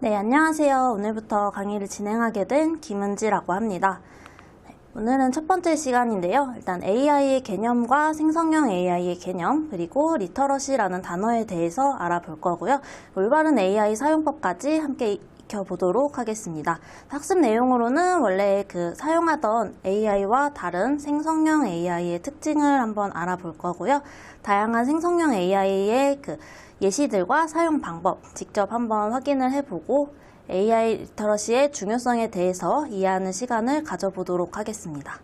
네, 안녕하세요. 오늘부터 강의를 진행하게 된 김은지라고 합니다. 오늘은 첫 번째 시간인데요. 일단 AI의 개념과 생성형 AI의 개념, 그리고 리터러시라는 단어에 대해서 알아볼 거고요. 올바른 AI 사용법까지 함께 익혀보도록 하겠습니다. 학습 내용으로는 원래 사용하던 AI와 다른 생성형 AI의 특징을 한번 알아볼 거고요. 다양한 생성형 AI의 예시들과 사용 방법 직접 한번 확인을 해보고 AI 리터러시의 중요성에 대해서 이해하는 시간을 가져보도록 하겠습니다.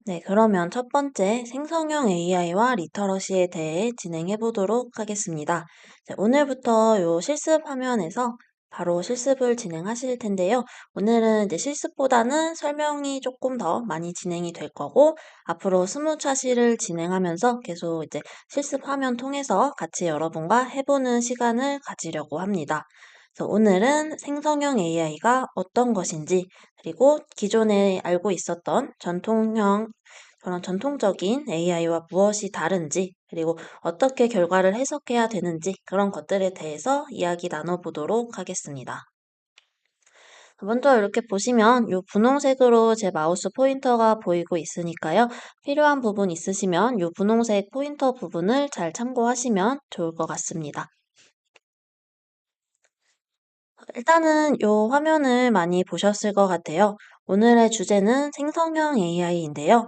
네, 그러면 첫 번째 생성형 AI와 리터러시에 대해 진행해 보도록 하겠습니다. 오늘부터 요 실습 화면에서 바로 실습을 진행하실 텐데요. 오늘은 이제 실습보다는 설명이 조금 더 많이 진행이 될 거고, 앞으로 스무 차시를 진행하면서 계속 이제 실습 화면 통해서 같이 여러분과 해보는 시간을 가지려고 합니다. 그래서 오늘은 생성형 AI가 어떤 것인지, 그리고 기존에 알고 있었던 그런 전통적인 AI와 무엇이 다른지, 그리고 어떻게 결과를 해석해야 되는지 그런 것들에 대해서 이야기 나눠보도록 하겠습니다. 먼저 이렇게 보시면 이 분홍색으로 제 마우스 포인터가 보이고 있으니까요. 필요한 부분 있으시면 이 분홍색 포인터 부분을 잘 참고하시면 좋을 것 같습니다. 일단은 이 화면을 많이 보셨을 것 같아요. 오늘의 주제는 생성형 AI인데요.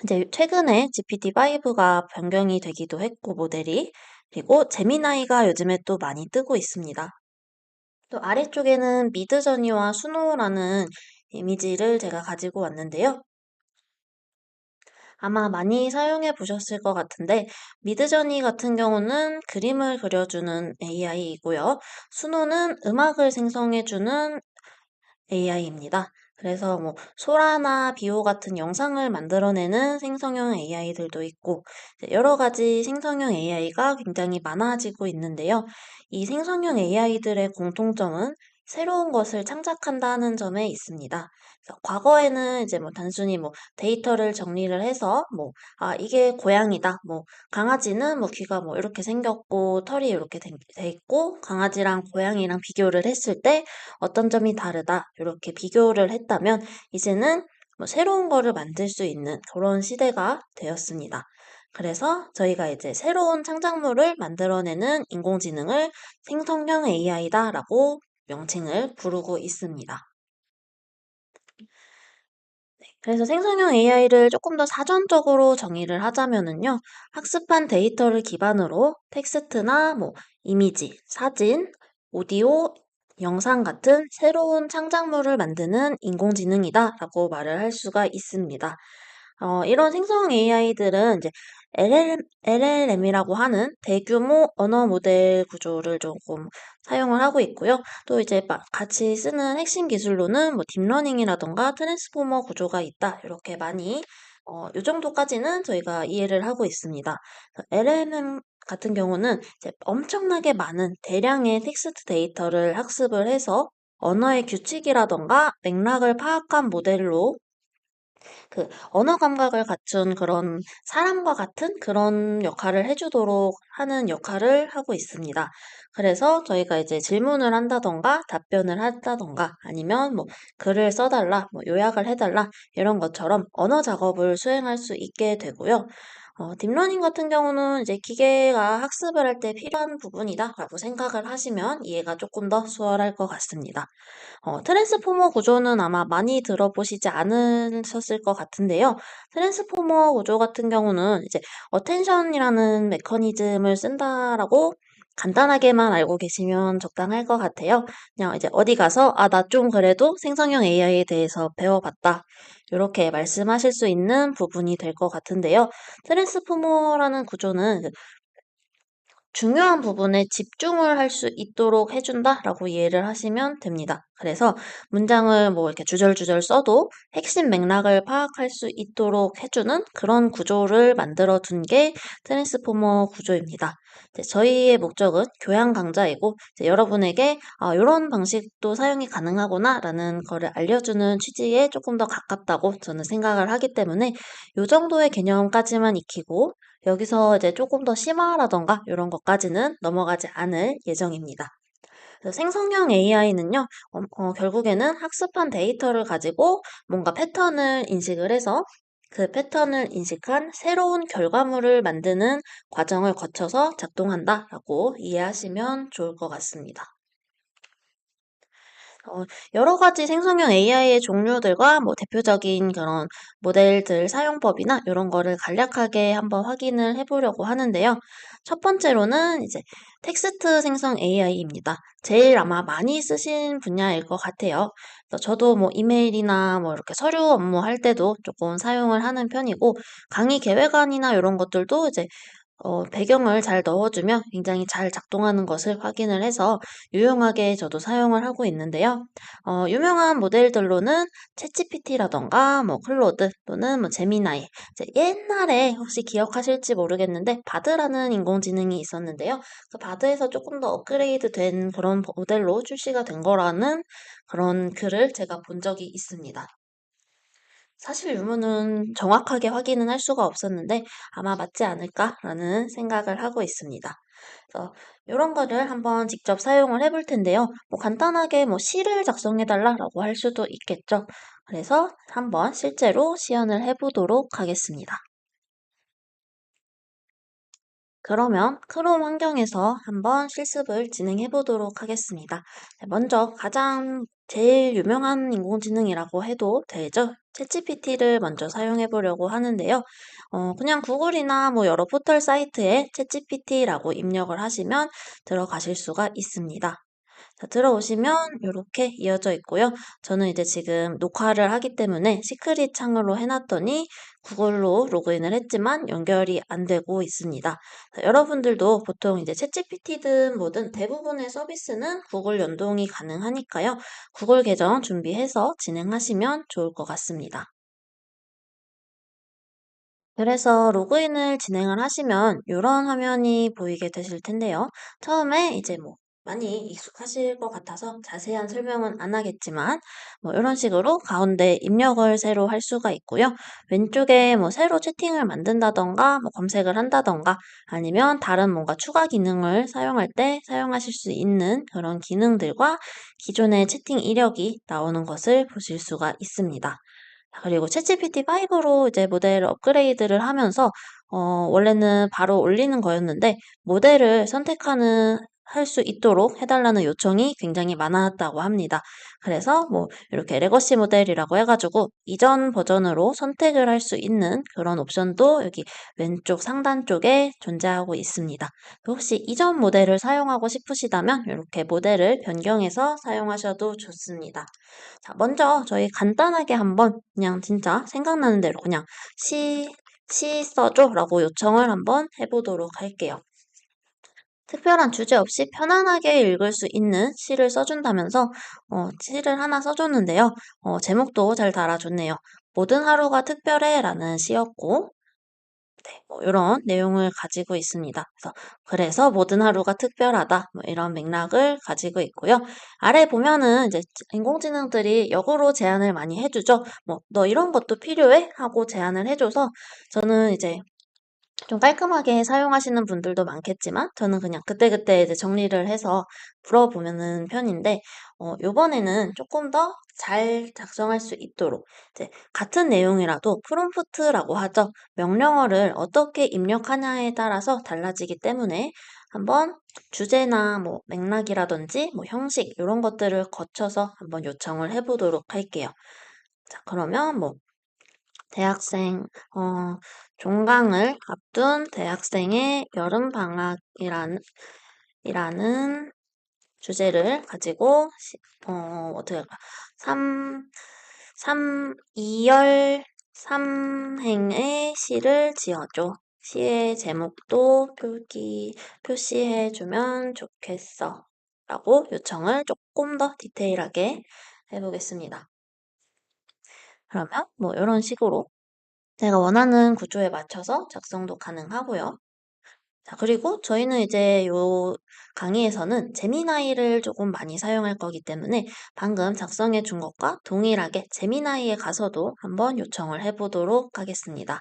이제 최근에 GPT-5가 변경이 되기도 했고, 모델이. 그리고 제미나이가 요즘에 또 많이 뜨고 있습니다. 또 아래쪽에는 미드저니와 수노라는 이미지를 제가 가지고 왔는데요. 아마 많이 사용해 보셨을 것 같은데, 미드저니 같은 경우는 그림을 그려주는 AI이고요. 수노는 음악을 생성해주는 AI입니다. 그래서 뭐 소라나 비오 같은 영상을 만들어내는 생성형 AI들도 있고 여러 가지 생성형 AI가 굉장히 많아지고 있는데요. 이 생성형 AI들의 공통점은 새로운 것을 창작한다는 점에 있습니다. 그래서 과거에는 이제 뭐 단순히 뭐 데이터를 정리를 해서 뭐 이게 고양이다, 뭐 강아지는 뭐 귀가 뭐 이렇게 생겼고 털이 이렇게 돼 있고 강아지랑 고양이랑 비교를 했을 때 어떤 점이 다르다 이렇게 비교를 했다면 이제는 뭐 새로운 거를 만들 수 있는 그런 시대가 되었습니다. 그래서 저희가 이제 새로운 창작물을 만들어내는 인공지능을 생성형 AI다라고 명칭을 부르고 있습니다. 그래서 생성형 AI를 조금 더 사전적으로 정의를 하자면은요, 학습한 데이터를 기반으로 텍스트나 뭐 이미지, 사진, 오디오, 영상 같은 새로운 창작물을 만드는 인공지능이다라고 말을 할 수가 있습니다. 이런 생성 AI들은 이제 LLM이라고 하는 대규모 언어 모델 구조를 조금 사용을 하고 있고요. 또 이제 같이 쓰는 핵심 기술로는 뭐 딥러닝이라던가 트랜스포머 구조가 있다. 이렇게 많이 이 정도까지는 저희가 이해를 하고 있습니다. LLM 같은 경우는 이제 엄청나게 많은 대량의 텍스트 데이터를 학습을 해서 언어의 규칙이라던가 맥락을 파악한 모델로 언어 감각을 갖춘 그런 사람과 같은 그런 역할을 해주도록 하는 역할을 하고 있습니다. 그래서 저희가 이제 질문을 한다던가 답변을 한다던가 아니면 뭐 글을 써달라, 뭐 요약을 해달라 이런 것처럼 언어 작업을 수행할 수 있게 되고요. 딥러닝 같은 경우는 이제 기계가 학습을 할 때 필요한 부분이다라고 생각을 하시면 이해가 조금 더 수월할 것 같습니다. 트랜스포머 구조는 아마 많이 들어보시지 않으셨을 것 같은데요. 트랜스포머 구조 같은 경우는 이제 어텐션이라는 메커니즘을 쓴다라고 간단하게만 알고 계시면 적당할 것 같아요. 그냥 이제 어디 가서 나 좀 그래도 생성형 AI에 대해서 배워봤다. 이렇게 말씀하실 수 있는 부분이 될 것 같은데요. 트랜스포머라는 구조는 중요한 부분에 집중을 할 수 있도록 해준다라고 이해를 하시면 됩니다. 그래서 문장을 뭐 이렇게 주절주절 써도 핵심 맥락을 파악할 수 있도록 해주는 그런 구조를 만들어 둔 게 트랜스포머 구조입니다. 저희의 목적은 교양 강좌이고 여러분에게 이런 방식도 사용이 가능하구나라는 거를 알려주는 취지에 조금 더 가깝다고 저는 생각을 하기 때문에 이 정도의 개념까지만 익히고 여기서 이제 조금 더 심화라던가 이런 것까지는 넘어가지 않을 예정입니다. 그래서 생성형 AI는요, 결국에는 학습한 데이터를 가지고 뭔가 패턴을 인식을 해서 그 패턴을 인식한 새로운 결과물을 만드는 과정을 거쳐서 작동한다라고 이해하시면 좋을 것 같습니다. 여러 가지 생성형 AI의 종류들과 뭐 대표적인 그런 모델들 사용법이나 이런 거를 간략하게 한번 확인을 해보려고 하는데요. 첫 번째로는 이제 텍스트 생성 AI입니다. 제일 아마 많이 쓰신 분야일 것 같아요. 그래서 저도 뭐 이메일이나 뭐 이렇게 서류 업무 할 때도 조금 사용을 하는 편이고, 강의 계획안이나 이런 것들도 이제 배경을 잘 넣어주면 굉장히 잘 작동하는 것을 확인을 해서 유용하게 저도 사용을 하고 있는데요. 유명한 모델들로는 챗GPT라던가 뭐 클로드 또는 뭐 제미나이, 이제 옛날에 혹시 기억하실지 모르겠는데 바드라는 인공지능이 있었는데요. 그 바드에서 조금 더 업그레이드 된 그런 모델로 출시가 된 거라는 그런 글을 제가 본 적이 있습니다. 사실 유무는 정확하게 확인은 할 수가 없었는데 아마 맞지 않을까라는 생각을 하고 있습니다. 그래서 이런 거를 한번 직접 사용을 해볼 텐데요. 뭐 간단하게 뭐 시를 작성해 달라라고 할 수도 있겠죠. 그래서 한번 실제로 시연을 해보도록 하겠습니다. 그러면 크롬 환경에서 한번 실습을 진행해 보도록 하겠습니다. 네, 먼저 가장 제일 유명한 인공지능이라고 해도 되죠. 챗GPT를 먼저 사용해 보려고 하는데요. 그냥 구글이나 뭐 여러 포털 사이트에 챗GPT라고 입력을 하시면 들어가실 수가 있습니다. 자, 들어오시면 이렇게 이어져 있고요. 저는 이제 지금 녹화를 하기 때문에 시크릿 창으로 해놨더니 구글로 로그인을 했지만 연결이 안 되고 있습니다. 자, 여러분들도 보통 이제 챗GPT든 뭐든 대부분의 서비스는 구글 연동이 가능하니까요. 구글 계정 준비해서 진행하시면 좋을 것 같습니다. 그래서 로그인을 진행을 하시면 이런 화면이 보이게 되실 텐데요. 처음에 이제 뭐 많이 익숙하실 것 같아서 자세한 설명은 안 하겠지만 뭐 이런 식으로 가운데 입력을 새로 할 수가 있고요. 왼쪽에 뭐 새로 채팅을 만든다던가 뭐 검색을 한다던가 아니면 다른 뭔가 추가 기능을 사용할 때 사용하실 수 있는 그런 기능들과 기존의 채팅 이력이 나오는 것을 보실 수가 있습니다. 그리고 챗GPT 5로 이제 모델을 업그레이드를 하면서 원래는 바로 올리는 거였는데 모델을 선택하는 할 수 있도록 해달라는 요청이 굉장히 많았다고 합니다. 그래서 뭐 이렇게 레거시 모델이라고 해가지고 이전 버전으로 선택을 할 수 있는 그런 옵션도 여기 왼쪽 상단 쪽에 존재하고 있습니다. 혹시 이전 모델을 사용하고 싶으시다면 이렇게 모델을 변경해서 사용하셔도 좋습니다. 자, 먼저 저희 간단하게 한번 그냥 진짜 생각나는 대로 그냥 시, 시 써줘 라고 요청을 한번 해보도록 할게요. 특별한 주제 없이 편안하게 읽을 수 있는 시를 써준다면서 시를 하나 써줬는데요. 제목도 잘 달아줬네요. 모든 하루가 특별해라는 시였고 네, 뭐 이런 내용을 가지고 있습니다. 그래서 모든 하루가 특별하다. 뭐 이런 맥락을 가지고 있고요. 아래 보면은 이제 인공지능들이 역으로 제안을 많이 해주죠. 뭐 너 이런 것도 필요해? 하고 제안을 해줘서 저는 이제 좀 깔끔하게 사용하시는 분들도 많겠지만 저는 그냥 그때그때 이제 정리를 해서 물어보는 편인데 요번에는 조금 더 잘 작성할 수 있도록 이제 같은 내용이라도 프롬프트라고 하죠. 명령어를 어떻게 입력하냐에 따라서 달라지기 때문에 한번 주제나 뭐 맥락이라든지 뭐 형식 이런 것들을 거쳐서 한번 요청을 해보도록 할게요. 자, 그러면 뭐 대학생, 종강을 앞둔 대학생의 여름방학이라는 이라는 주제를 가지고, 어떻게 할까? 2열 3행의 시를 지어줘. 시의 제목도 표시해주면 좋겠어. 라고 요청을 조금 더 디테일하게 해보겠습니다. 그러면 뭐 이런 식으로 제가 원하는 구조에 맞춰서 작성도 가능하고요. 자, 그리고 저희는 이제 요 강의에서는 제미나이를 조금 많이 사용할 거기 때문에 방금 작성해 준 것과 동일하게 제미나이에 가서도 한번 요청을 해 보도록 하겠습니다.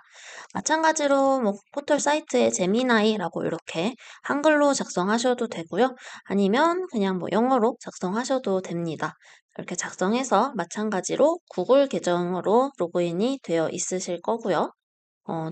마찬가지로 뭐 포털 사이트에 제미나이라고 이렇게 한글로 작성하셔도 되고요. 아니면 그냥 뭐 영어로 작성하셔도 됩니다. 이렇게 작성해서 마찬가지로 구글 계정으로 로그인이 되어 있으실 거고요.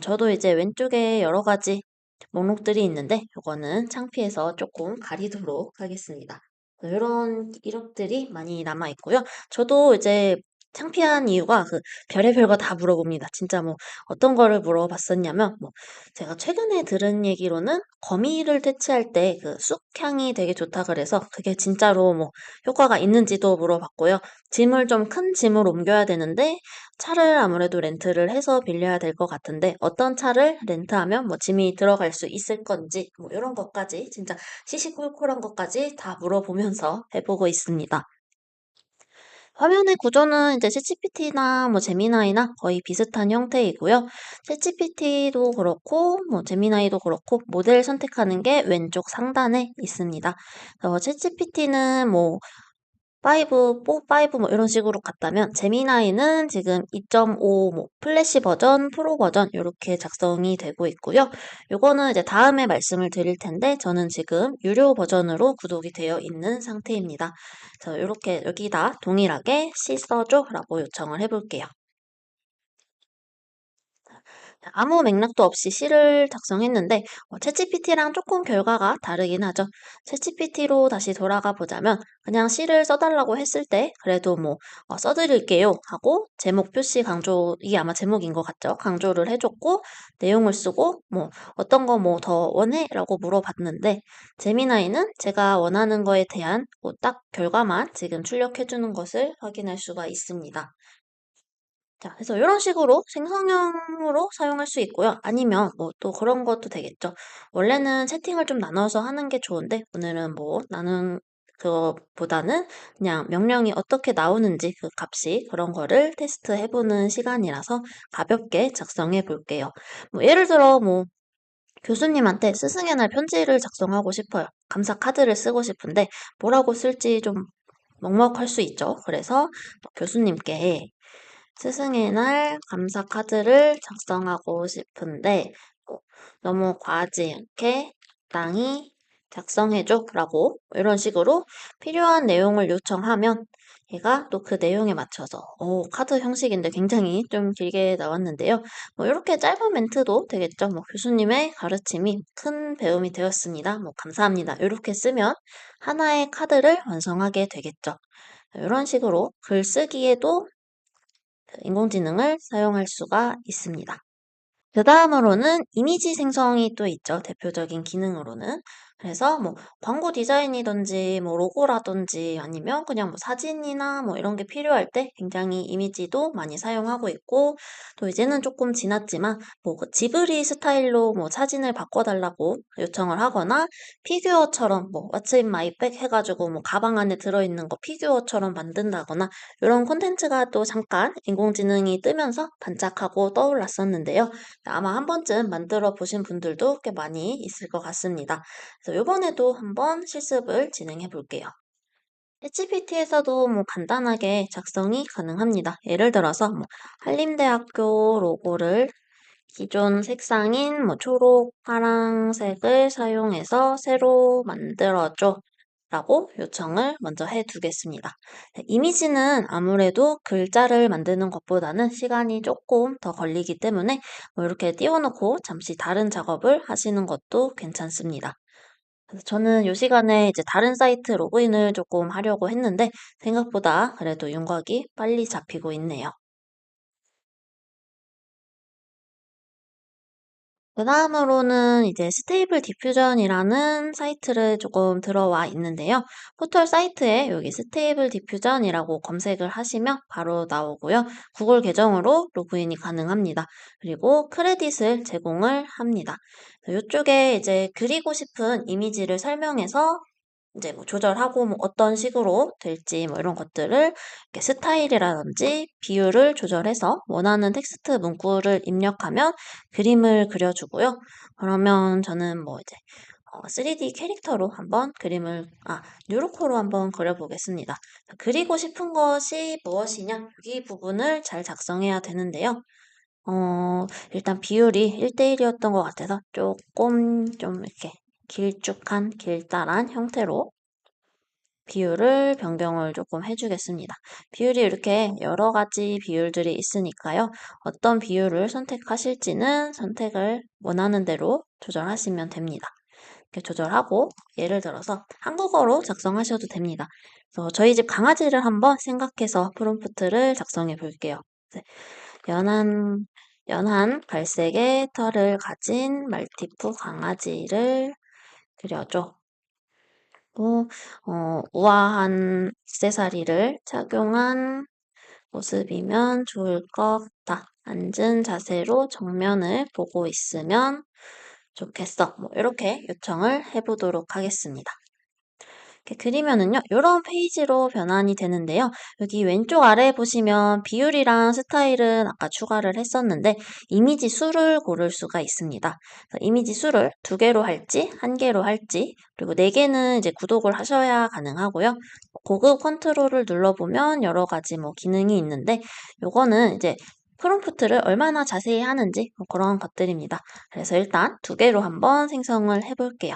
저도 이제 왼쪽에 여러 가지 목록들이 있는데 요거는 창피해서 조금 가리도록 하겠습니다. 이런 이력들이 많이 남아 있고요. 저도 이제 창피한 이유가 그 별의별 거 다 물어봅니다. 진짜 뭐 어떤 거를 물어봤었냐면 뭐 제가 최근에 들은 얘기로는 거미를 퇴치할 때 그 쑥향이 되게 좋다 그래서 그게 진짜로 뭐 효과가 있는지도 물어봤고요. 짐을 좀 큰 짐을 옮겨야 되는데 차를 아무래도 렌트를 해서 빌려야 될 것 같은데 어떤 차를 렌트하면 뭐 짐이 들어갈 수 있을 건지 뭐 이런 것까지 진짜 시시콜콜한 것까지 다 물어보면서 해보고 있습니다. 화면의 구조는 이제 챗GPT나 뭐 제미나이나 거의 비슷한 형태이고요. 챗GPT도 그렇고 뭐 제미나이도 그렇고 모델 선택하는 게 왼쪽 상단에 있습니다. 챗GPT는 뭐 5, 4, 5 뭐 이런 식으로 갔다면 제미나이는 지금 2.5 뭐 플래시 버전, 프로 버전 이렇게 작성이 되고 있고요. 요거는 이제 다음에 말씀을 드릴 텐데 저는 지금 유료 버전으로 구독이 되어 있는 상태입니다. 그래서 이렇게 여기다 동일하게 C 써줘라고 요청을 해볼게요. 아무 맥락도 없이 C를 작성했는데 챗GPT랑 조금 결과가 다르긴 하죠. 챗GPT로 다시 돌아가 보자면 그냥 C를 써달라고 했을 때 그래도 뭐 써드릴게요 하고 제목 표시 강조 이게 아마 제목인 것 같죠. 강조를 해줬고 내용을 쓰고 뭐 어떤 거 뭐 더 원해? 라고 물어봤는데 제미나이는 제가 원하는 거에 대한 뭐딱 결과만 지금 출력해주는 것을 확인할 수가 있습니다. 자, 그래서 이런 식으로 생성형으로 사용할 수 있고요. 아니면 뭐 또 그런 것도 되겠죠. 원래는 채팅을 좀 나눠서 하는 게 좋은데 오늘은 뭐 나눈 그거보다는 그냥 명령이 어떻게 나오는지 그 값이 그런 거를 테스트해보는 시간이라서 가볍게 작성해 볼게요. 뭐 예를 들어 뭐 교수님한테 스승의 날 편지를 작성하고 싶어요. 감사 카드를 쓰고 싶은데 뭐라고 쓸지 좀 먹먹할 수 있죠. 그래서 교수님께 스승의 날 감사 카드를 작성하고 싶은데 너무 과하지 않게 적당히 작성해줘 라고 이런 식으로 필요한 내용을 요청하면 얘가 또 그 내용에 맞춰서 카드 형식인데 굉장히 좀 길게 나왔는데요. 뭐 이렇게 짧은 멘트도 되겠죠. 뭐 교수님의 가르침이 큰 배움이 되었습니다. 뭐 감사합니다. 이렇게 쓰면 하나의 카드를 완성하게 되겠죠. 이런 식으로 글쓰기에도 인공지능을 사용할 수가 있습니다. 그 다음으로는 이미지 생성이 또 있죠. 대표적인 기능으로는. 그래서 뭐 광고 디자인이든지 뭐 로고라든지 아니면 그냥 뭐 사진이나 뭐 이런 게 필요할 때 굉장히 이미지도 많이 사용하고 있고 또 이제는 조금 지났지만 뭐그 지브리 스타일로 뭐 사진을 바꿔달라고 요청을 하거나 피규어처럼 뭐 What's in my bag 해가지고 뭐 가방 안에 들어있는 거 피규어처럼 만든다거나 이런 콘텐츠가 또 잠깐 인공지능이 뜨면서 반짝하고 떠올랐었는데요. 아마 한 번쯤 만들어 보신 분들도 꽤 많이 있을 것 같습니다. 그래서 이번에도 한번 실습을 진행해 볼게요. 챗GPT에서도 뭐 간단하게 작성이 가능합니다. 예를 들어서 뭐 한림대학교 로고를 기존 색상인 뭐 초록, 파랑색을 사용해서 새로 만들어줘 라고 요청을 먼저 해 두겠습니다. 이미지는 아무래도 글자를 만드는 것보다는 시간이 조금 더 걸리기 때문에 뭐 이렇게 띄워놓고 잠시 다른 작업을 하시는 것도 괜찮습니다. 그래서 저는 이 시간에 이제 다른 사이트 로그인을 조금 하려고 했는데 생각보다 그래도 윤곽이 빨리 잡히고 있네요. 그다음으로는 이제 스테이블 디퓨전이라는 사이트를 조금 들어와 있는데요. 포털 사이트에 여기 스테이블 디퓨전이라고 검색을 하시면 바로 나오고요. 구글 계정으로 로그인이 가능합니다. 그리고 크레딧을 제공을 합니다. 이쪽에 이제 그리고 싶은 이미지를 설명해서 이제 뭐 조절하고 뭐 어떤 식으로 될지 뭐 이런 것들을 이렇게 스타일이라든지 비율을 조절해서 원하는 텍스트 문구를 입력하면 그림을 그려주고요. 그러면 저는 뭐 이제 3D 캐릭터로 한번 뉴로코로 한번 그려보겠습니다. 그리고 싶은 것이 무엇이냐? 이 부분을 잘 작성해야 되는데요. 일단 비율이 1대1이었던 것 같아서 조금 좀 이렇게 길쭉한 길다란 형태로 비율을 변경을 조금 해주겠습니다. 비율이 이렇게 여러 가지 비율들이 있으니까요. 어떤 비율을 선택하실지는 선택을 원하는 대로 조절하시면 됩니다. 이렇게 조절하고 예를 들어서 한국어로 작성하셔도 됩니다. 그래서 저희 집 강아지를 한번 생각해서 프롬프트를 작성해 볼게요. 네, 연한 연한 갈색의 털을 가진 말티푸 강아지를 그려줘. 또 우아한 액세서리를 착용한 모습이면 좋을 것 같아. 앉은 자세로 정면을 보고 있으면 좋겠어. 뭐 이렇게 요청을 해보도록 하겠습니다. 이렇게 그리면은요, 이런 페이지로 변환이 되는데요. 여기 왼쪽 아래에 보시면 비율이랑 스타일은 아까 추가를 했었는데 이미지 수를 고를 수가 있습니다. 그래서 이미지 수를 2개로 할지 1개로 할지 그리고 4개는 이제 구독을 하셔야 가능하고요. 고급 컨트롤을 눌러보면 여러 가지 뭐 기능이 있는데 요거는 이제 프롬프트를 얼마나 자세히 하는지 뭐 그런 것들입니다. 그래서 일단 2개로 한번 생성을 해볼게요.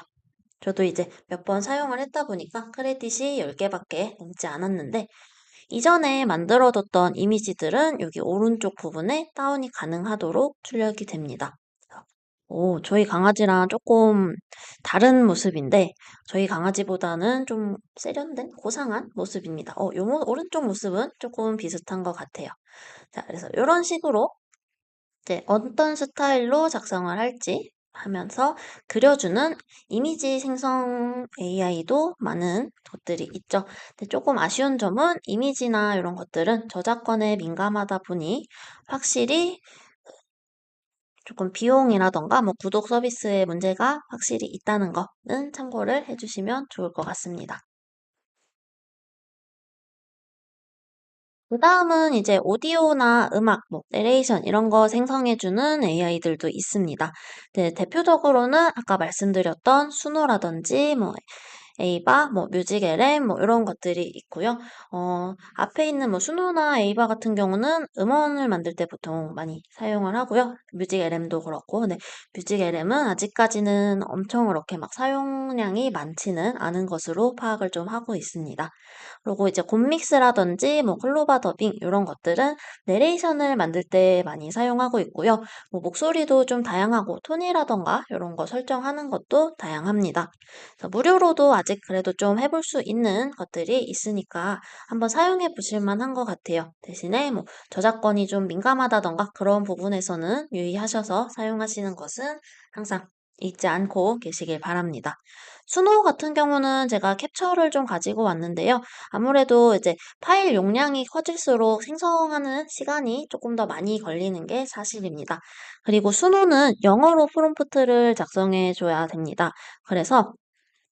저도 이제 몇 번 사용을 했다 보니까 크레딧이 10개밖에 남지 않았는데 이전에 만들어뒀던 이미지들은 여기 오른쪽 부분에 다운이 가능하도록 출력이 됩니다. 저희 강아지랑 조금 다른 모습인데 저희 강아지보다는 좀 세련된 고상한 모습입니다. 오른쪽 모습은 조금 비슷한 것 같아요. 자, 그래서 이런 식으로 이제 어떤 스타일로 작성을 할지 하면서 그려주는 이미지 생성 AI도 많은 것들이 있죠. 근데 조금 아쉬운 점은 이미지나 이런 것들은 저작권에 민감하다 보니 확실히 조금 비용이라던가 뭐 구독 서비스에 문제가 확실히 있다는 거는 참고를 해주시면 좋을 것 같습니다. 그 다음은 이제 오디오나 음악, 뭐, 내레이션 이런 거 생성해주는 AI들도 있습니다. 네, 대표적으로는 아까 말씀드렸던 수노라든지, 뭐, 에이바, 뭐, 뮤직 LM, 뭐, 이런 것들이 있고요. 앞에 있는 뭐, 수노나 에이바 같은 경우는 음원을 만들 때 보통 많이 사용을 하고요. 뮤직 LM도 그렇고, 네, 뮤직 LM은 아직까지는 엄청 그렇게 막 사용량이 많지는 않은 것으로 파악을 좀 하고 있습니다. 그리고 이제 곰믹스라든지 뭐 클로바 더빙 이런 것들은 내레이션을 만들 때 많이 사용하고 있고요. 뭐 목소리도 좀 다양하고 톤이라던가 이런 거 설정하는 것도 다양합니다. 그래서 무료로도 아직 그래도 좀 해볼 수 있는 것들이 있으니까 한번 사용해 보실 만한 것 같아요. 대신에 뭐 저작권이 좀 민감하다던가 그런 부분에서는 유의하셔서 사용하시는 것은 항상 잊지 않고 계시길 바랍니다. 수노 같은 경우는 제가 캡처를 좀 가지고 왔는데요. 아무래도 이제 파일 용량이 커질수록 생성하는 시간이 조금 더 많이 걸리는 게 사실입니다. 그리고 수노는 영어로 프롬프트를 작성해 줘야 됩니다. 그래서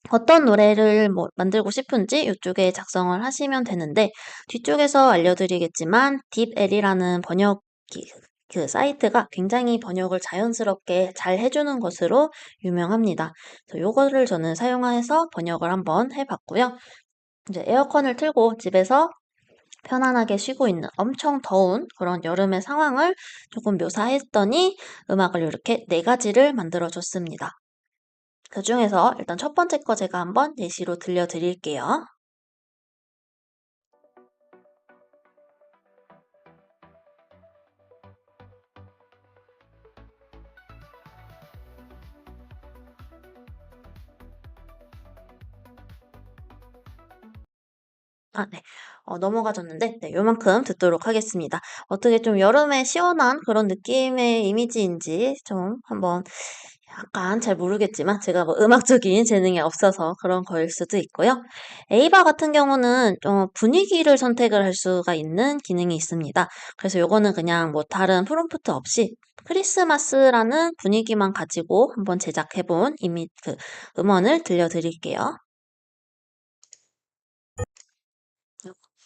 어떤 노래를 뭐 만들고 싶은지 이쪽에 작성을 하시면 되는데 뒤쪽에서 알려드리겠지만 딥엘이라는 번역기 그 사이트가 굉장히 번역을 자연스럽게 잘 해주는 것으로 유명합니다. 그래서 요거를 저는 사용해서 번역을 한번 해봤고요. 이제 에어컨을 틀고 집에서 편안하게 쉬고 있는 엄청 더운 그런 여름의 상황을 조금 묘사했더니 음악을 이렇게 4가지를 만들어줬습니다. 그 중에서 일단 첫 번째 거 제가 한번 예시로 들려드릴게요. 네. 넘어가졌는데, 네, 요만큼 듣도록 하겠습니다. 어떻게 좀 여름에 시원한 그런 느낌의 이미지인지 좀 한번 약간 잘 모르겠지만 제가 뭐 음악적인 재능이 없어서 그런 거일 수도 있고요. 에이바 같은 경우는 분위기를 선택을 할 수가 있는 기능이 있습니다. 그래서 요거는 그냥 뭐 다른 프롬프트 없이 크리스마스라는 분위기만 가지고 한번 제작해본 음원을 들려드릴게요.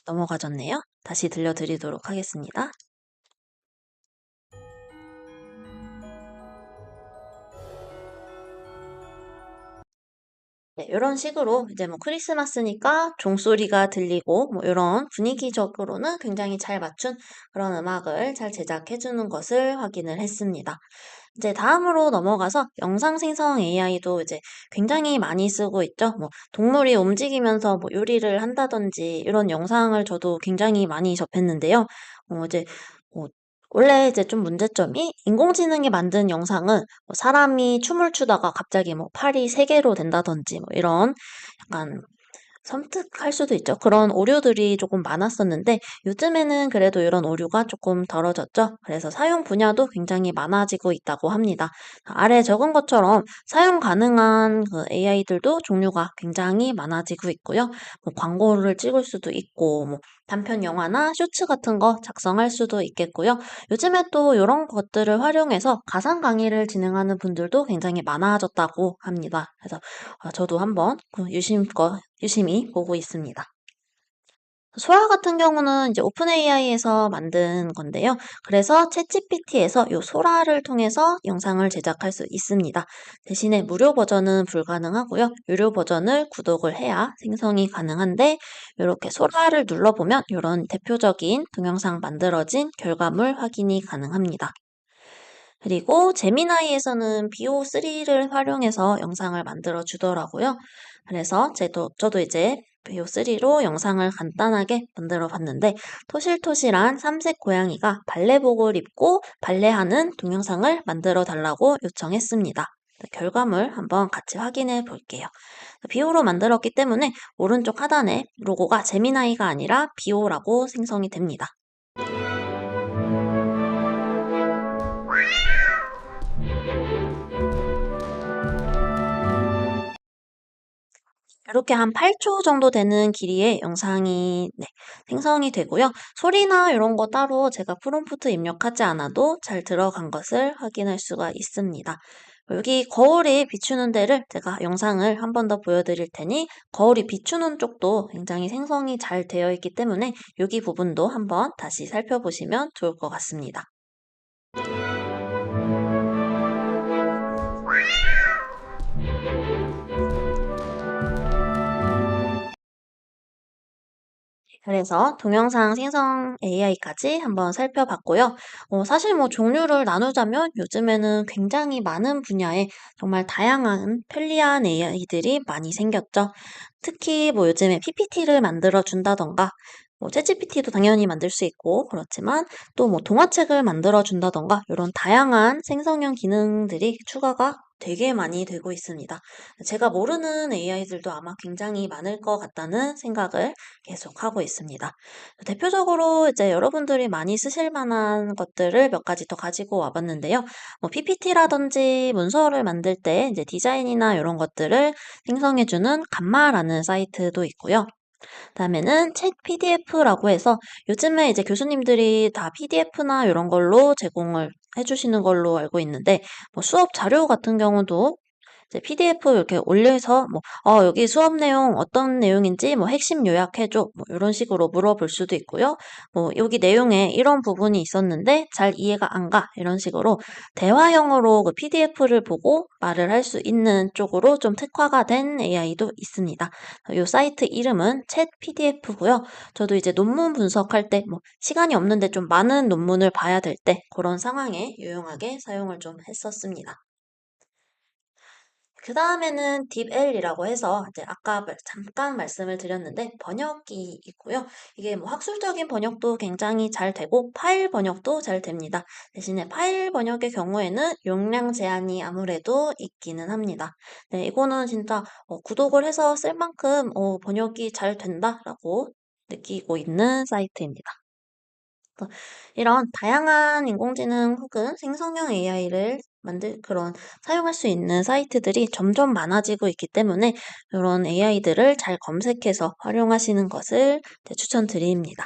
넘어가졌네요. 다시 들려드리도록 하겠습니다. 네, 이런 식으로 이제 뭐 크리스마스니까 종소리가 들리고 뭐 이런 분위기적으로는 굉장히 잘 맞춘 그런 음악을 잘 제작해 주는 것을 확인을 했습니다. 이제 다음으로 넘어가서 영상 생성 AI도 이제 굉장히 많이 쓰고 있죠. 뭐 동물이 움직이면서 뭐 요리를 한다든지 이런 영상을 저도 굉장히 많이 접했는데요. 이제 뭐 원래 이제 좀 문제점이 인공지능이 만든 영상은 뭐 사람이 춤을 추다가 갑자기 뭐 팔이 세 개로 된다든지 뭐 이런 약간 섬뜩할 수도 있죠. 그런 오류들이 조금 많았었는데 요즘에는 그래도 이런 오류가 조금 덜어졌죠. 그래서 사용 분야도 굉장히 많아지고 있다고 합니다. 아래 적은 것처럼 사용 가능한 그 AI들도 종류가 굉장히 많아지고 있고요. 뭐 광고를 찍을 수도 있고 뭐 단편 영화나 쇼츠 같은 거 작성할 수도 있겠고요. 요즘에 또 이런 것들을 활용해서 가상 강의를 진행하는 분들도 굉장히 많아졌다고 합니다. 그래서 저도 한번 그 유심히 보고 있습니다. 소라 같은 경우는 이제 오픈 AI에서 만든 건데요. 그래서 챗GPT에서 요 소라를 통해서 영상을 제작할 수 있습니다. 대신에 무료 버전은 불가능하고요. 유료 버전을 구독을 해야 생성이 가능한데 이렇게 소라를 눌러보면 이런 대표적인 동영상 만들어진 결과물 확인이 가능합니다. 그리고 제미나이에서는 BO3를 활용해서 영상을 만들어 주더라고요. 그래서 저도 이제 BO3로 영상을 간단하게 만들어 봤는데 토실토실한 삼색 고양이가 발레복을 입고 발레하는 동영상을 만들어 달라고 요청했습니다. 결과물 한번 같이 확인해 볼게요. 비오로 만들었기 때문에 오른쪽 하단에 로고가 제미나이가 아니라 비오라고 생성이 됩니다. 이렇게 한 8초 정도 되는 길이의 영상이 생성이 되고요. 소리나 이런 거 따로 제가 프롬프트 입력하지 않아도 잘 들어간 것을 확인할 수가 있습니다. 여기 거울이 비추는 데를 제가 영상을 한 번 더 보여드릴 테니 거울이 비추는 쪽도 굉장히 생성이 잘 되어 있기 때문에 여기 부분도 한번 다시 살펴보시면 좋을 것 같습니다. 그래서 동영상 생성 AI까지 한번 살펴봤고요. 사실 뭐 종류를 나누자면 요즘에는 굉장히 많은 분야에 정말 다양한 편리한 AI들이 많이 생겼죠. 특히 뭐 요즘에 PPT를 만들어 준다던가, 뭐 챗GPT도 당연히 만들 수 있고 그렇지만 또 뭐 동화책을 만들어 준다던가 이런 다양한 생성형 기능들이 추가가 되게 많이 되고 있습니다. 제가 모르는 AI들도 아마 굉장히 많을 것 같다는 생각을 계속 하고 있습니다. 대표적으로 이제 여러분들이 많이 쓰실 만한 것들을 몇 가지 더 가지고 와봤는데요. 뭐 PPT라든지 문서를 만들 때 이제 디자인이나 이런 것들을 생성해주는 감마라는 사이트도 있고요. 그다음에는 챗 PDF라고 해서 요즘에 이제 교수님들이 다 PDF나 이런 걸로 제공을 해주시는 걸로 알고 있는데 뭐 수업 자료 같은 경우도 이제 PDF 이렇게 올려서 뭐 여기 수업 내용 어떤 내용인지 뭐 핵심 요약해줘 뭐 이런 식으로 물어볼 수도 있고요. 뭐 여기 내용에 이런 부분이 있었는데 잘 이해가 안 가 이런 식으로 대화형으로 그 PDF를 보고 말을 할 수 있는 쪽으로 좀 특화가 된 AI도 있습니다. 이 사이트 이름은 챗 PDF고요. 저도 이제 논문 분석할 때 뭐 시간이 없는데 좀 많은 논문을 봐야 될 때 그런 상황에 유용하게 사용을 좀 했었습니다. 그 다음에는 딥L이라고 해서 이제 아까 잠깐 말씀을 드렸는데 번역기 있고요. 이게 뭐 학술적인 번역도 굉장히 잘 되고 파일 번역도 잘 됩니다. 대신에 파일 번역의 경우에는 용량 제한이 아무래도 있기는 합니다. 네, 이거는 진짜 구독을 해서 쓸 만큼 번역이 잘 된다라고 느끼고 있는 사이트입니다. 이런 다양한 인공지능 혹은 생성형 AI를 사용할 수 있는 사이트들이 점점 많아지고 있기 때문에 이런 AI들을 잘 검색해서 활용하시는 것을 추천드립니다.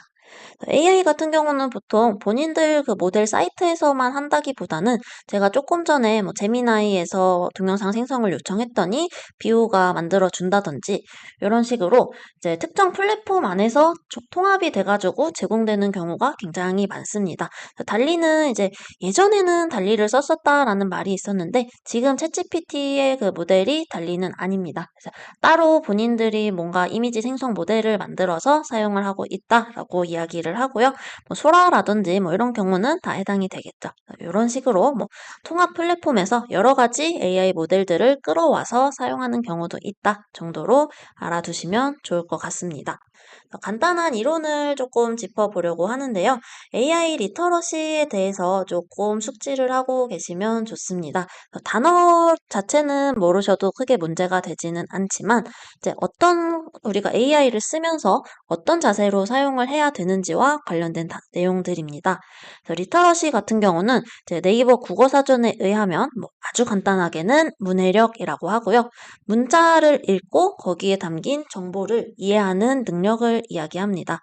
AI 같은 경우는 보통 본인들 그 모델 사이트에서만 한다기보다는 제가 조금 전에 뭐 제미나이에서 동영상 생성을 요청했더니 비오가 만들어 준다든지 이런 식으로 이제 특정 플랫폼 안에서 통합이 돼가지고 제공되는 경우가 굉장히 많습니다. 달리는 이제 예전에는 달리를 썼었다라는 말이 있었는데 지금 챗GPT의 그 모델이 달리는 아닙니다. 그래서 따로 본인들이 뭔가 이미지 생성 모델을 만들어서 사용을 하고 있다라고 이야기를 하고요. 뭐 소라라든지 뭐 이런 경우는 다 해당이 되겠죠. 이런 식으로 뭐 통합 플랫폼에서 여러 가지 AI 모델들을 끌어와서 사용하는 경우도 있다 정도로 알아두시면 좋을 것 같습니다. 간단한 이론을 조금 짚어보려고 하는데요. AI 리터러시에 대해서 조금 숙지를 하고 계시면 좋습니다. 단어 자체는 모르셔도 크게 문제가 되지는 않지만, 이제 우리가 AI를 쓰면서 어떤 자세로 사용을 해야 되는지와 관련된 내용들입니다. 리터러시 같은 경우는 이제 네이버 국어사전에 의하면 뭐 아주 간단하게는 문해력이라고 하고요. 문자를 읽고 거기에 담긴 정보를 이해하는 능력을 이야기합니다.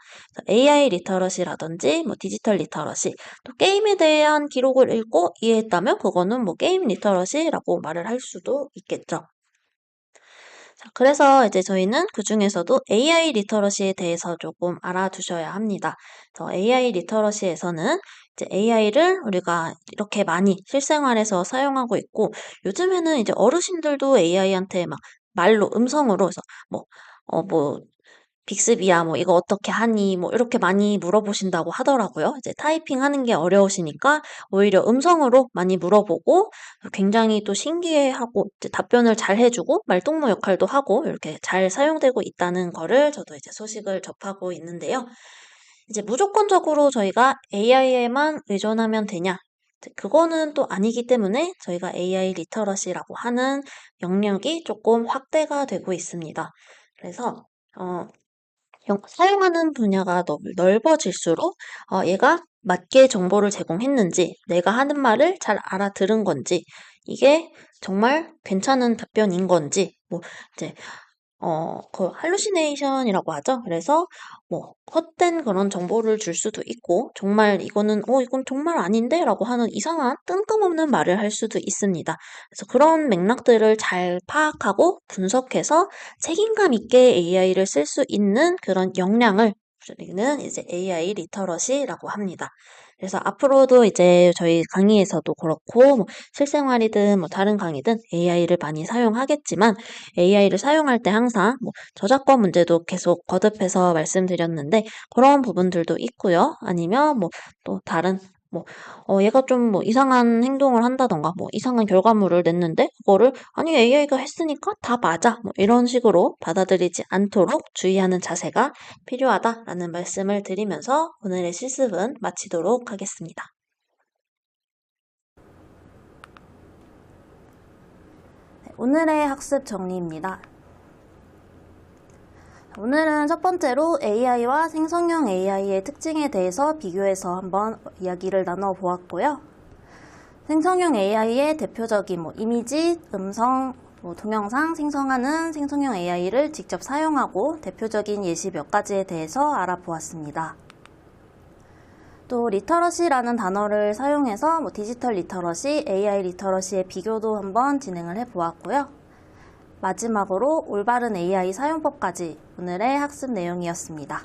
AI 리터러시라든지 뭐 디지털 리터러시, 또 게임에 대한 기록을 읽고 이해했다면 그거는 뭐 게임 리터러시라고 말을 할 수도 있겠죠. 자, 그래서 이제 저희는 그 중에서도 AI 리터러시에 대해서 조금 알아두셔야 합니다. AI 리터러시에서는 이제 AI를 우리가 이렇게 많이 실생활에서 사용하고 있고, 요즘에는 이제 어르신들도 AI한테 막 말로, 음성으로 해서 뭐, 뭐, 빅스비야, 뭐, 이거 어떻게 하니? 뭐, 이렇게 많이 물어보신다고 하더라고요. 이제 타이핑 하는 게 어려우시니까 오히려 음성으로 많이 물어보고 굉장히 또 신기해하고 이제 답변을 잘 해주고 말동무 역할도 하고 이렇게 잘 사용되고 있다는 거를 저도 이제 소식을 접하고 있는데요. 이제 무조건적으로 저희가 AI에만 의존하면 되냐? 그거는 또 아니기 때문에 저희가 AI 리터러시라고 하는 영역이 조금 확대가 되고 있습니다. 그래서, 사용하는 분야가 넓어질수록 얘가 맞게 정보를 제공했는지, 내가 하는 말을 잘 알아들은 건지, 이게 정말 괜찮은 답변인 건지, 뭐 이제 그 할루시네이션이라고 하죠. 그래서 뭐 헛된 그런 정보를 줄 수도 있고 정말 이건 정말 아닌데라고 하는 이상한 뜬금없는 말을 할 수도 있습니다. 그래서 그런 맥락들을 잘 파악하고 분석해서 책임감 있게 AI를 쓸 수 있는 그런 역량을 우리는 이제 AI 리터러시라고 합니다. 그래서 앞으로도 이제 저희 강의에서도 그렇고 뭐 실생활이든 뭐 다른 강의든 AI를 많이 사용하겠지만 AI를 사용할 때 항상 뭐 저작권 문제도 계속 거듭해서 말씀드렸는데 그런 부분들도 있고요. 아니면 뭐 또 다른 뭐 얘가 좀 뭐 이상한 행동을 한다던가 뭐 이상한 결과물을 냈는데 그거를 아니 AI가 했으니까 다 맞아 뭐 이런 식으로 받아들이지 않도록 주의하는 자세가 필요하다라는 말씀을 드리면서 오늘의 실습은 마치도록 하겠습니다. 오늘의 학습 정리입니다. 오늘은 첫 번째로 AI와 생성형 AI의 특징에 대해서 비교해서 한번 이야기를 나눠보았고요. 생성형 AI의 대표적인 이미지, 음성, 동영상 생성하는 생성형 AI를 직접 사용하고 대표적인 예시 몇 가지에 대해서 알아보았습니다. 또 리터러시라는 단어를 사용해서 디지털 리터러시, AI 리터러시의 비교도 한번 진행을 해보았고요. 마지막으로 올바른 AI 사용법까지 오늘의 학습 내용이었습니다.